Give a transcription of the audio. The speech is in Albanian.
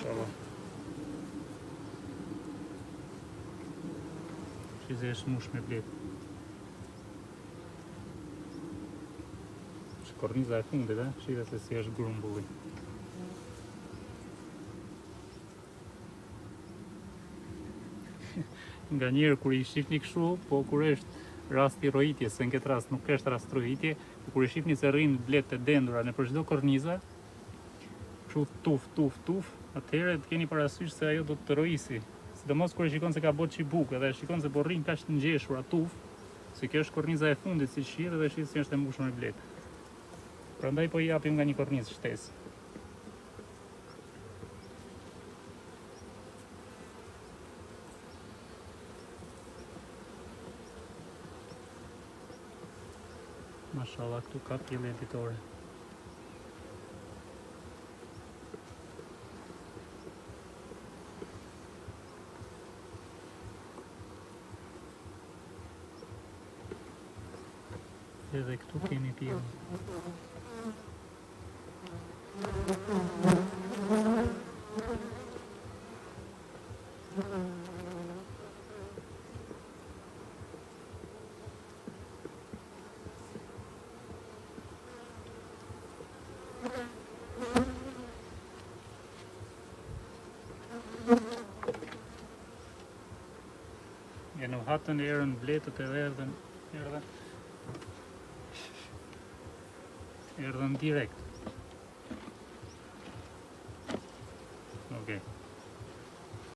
Mashallah. Shize është mush me blet. Është korniza e fundit, shize se si është grumbulli. Nga njerë kur i shifni kështu, po kur është rasti rojitje, se në këtë rast nuk është rast rojitje, kur i shifni se rrinë blet të dendura në për çdo korniza, kështu tuf, atëherë të keni parasysh se ajo do të rojisi. Sidomos kur e shikon se ka bërë çibuk edhe e shikon se po rrin kaq të ngjeshura tuf, se kjo është korniza e fundit si shirë dhe shih si është e mbushur me blet. Prandaj po i japim nga një kornizë shtesë. Mashallah, këtu ka pjellë editore. Edhe këtu kemi pjellë. Ja në hatën erën bletët edhe erdhen direkt. Okej.